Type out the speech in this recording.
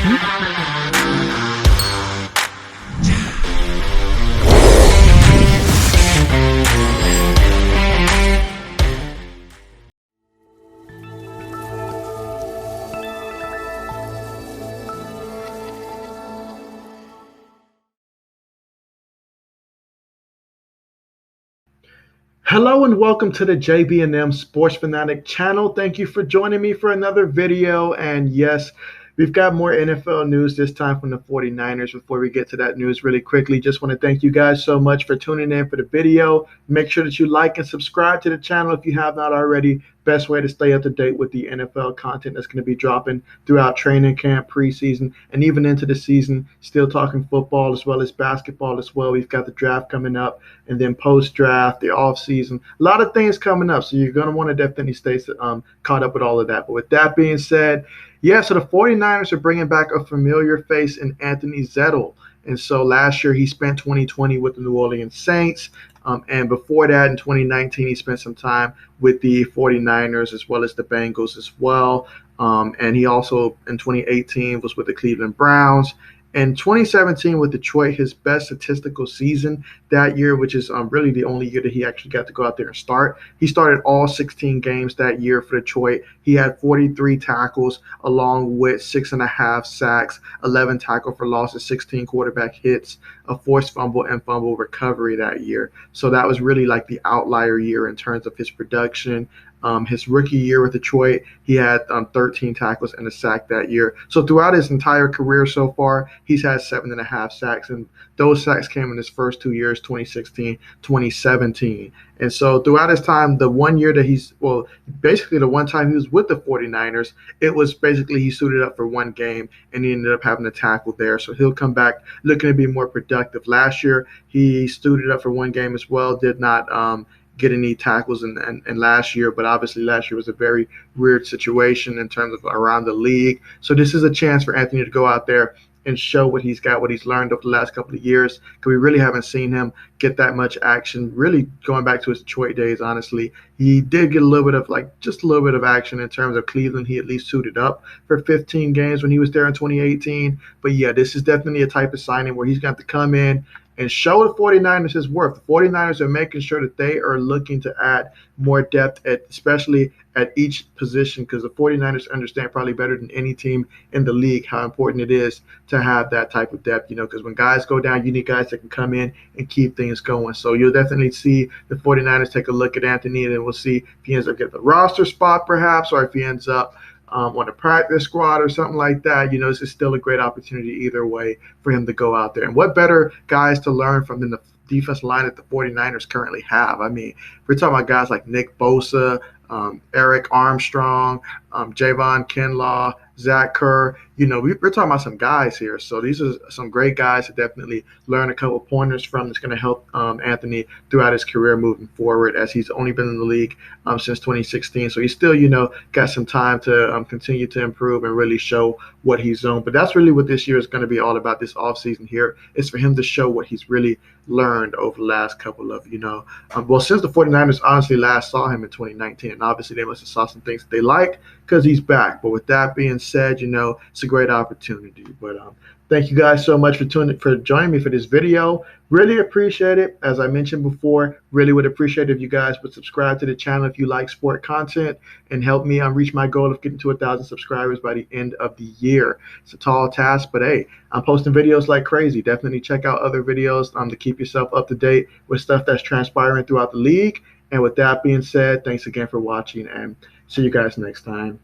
Hello and welcome to the JB&M Sports Fanatic channel. Thank you for joining me for another video. And yes, we've got more NFL news this time from the 49ers. Before we get to that news really quickly, just want to thank you guys so much for tuning in for the video. Make sure that you like and subscribe to the channel if you have not already. Best way to stay up to date with the NFL content that's going to be dropping throughout training camp, preseason, and even into the season. Still talking football as well as basketball as well. We've got the draft coming up, and then post-draft, the off-season. A lot of things coming up, so you're going to want to definitely stay caught up with all of that. But with that being said, yeah, so the 49ers are bringing back a familiar face in Anthony Zettel. And so last year he spent 2020 with the New Orleans Saints. And before that, in 2019, he spent some time with the 49ers as well as the Bengals as well. And he also, in 2018, was with the Cleveland Browns. In 2017 with Detroit, his best statistical season that year, which is really the only year that he actually got to go out there and start. He started all 16 games that year for Detroit. He had 43 tackles along with 6.5 sacks, 11 tackle for losses, 16 quarterback hits, a forced fumble and fumble recovery that year. So that was really like the outlier year in terms of his production. His rookie year with Detroit, he had 13 tackles and a sack that year. So throughout his entire career so far, he's had 7.5 sacks, and those sacks came in his first 2 years, 2016, 2017. And so throughout his time, the one year that basically the one time he was with the 49ers, it was basically he suited up for one game and he ended up having a tackle there. So he'll come back looking to be more productive. Last year, he suited up for one game as well, did not get any tackles in last year, but obviously last year was a very weird situation in terms of around the league. So this is a chance for Anthony to go out there and show what he's got, what he's learned over the last couple of years, because we really haven't seen him get that much action, really going back to his Detroit days, honestly. He did get a little bit of just a little bit of action in terms of Cleveland. He at least suited up for 15 games when he was there in 2018. But yeah, this is definitely a type of signing where he's got to come in and show the 49ers his worth. The 49ers are making sure that they are looking to add more depth, especially at each position, because the 49ers understand probably better than any team in the league how important it is to have that type of depth, because when guys go down, you need guys that can come in and keep things going. So you'll definitely see the 49ers take a look at Anthony, and then we'll see if he ends up getting the roster spot perhaps, or if he ends up on a practice squad or something like that. This is still a great opportunity either way for him to go out there. And what better guys to learn from than the defensive line that the 49ers currently have? I mean, we're talking about guys like Nick Bosa, Eric Armstrong, Javon Kinlaw, Zach Kerr. We're talking about some guys here. So these are some great guys to definitely learn a couple pointers from. That's going to help Anthony throughout his career moving forward, as he's only been in the league since 2016. So he's still, got some time to continue to improve and really show what he's on. But that's really what this year is going to be all about, this offseason here. It's for him to show what he's really learned over the last couple of, since the 49ers honestly last saw him in 2019. And obviously they must have saw some things that they liked because he's back. But with that being said, it's a great opportunity. But thank you guys so much for joining me for this video. Really appreciate it. As I mentioned before, really would appreciate if you guys would subscribe to the channel if you like sport content, and help me reach my goal of getting to 1,000 subscribers by the end of the year. It's a tall task, but hey, I'm posting videos like crazy. Definitely check out other videos to keep yourself up to date with stuff that's transpiring throughout the league. And with that being said, thanks again for watching, and see you guys next time.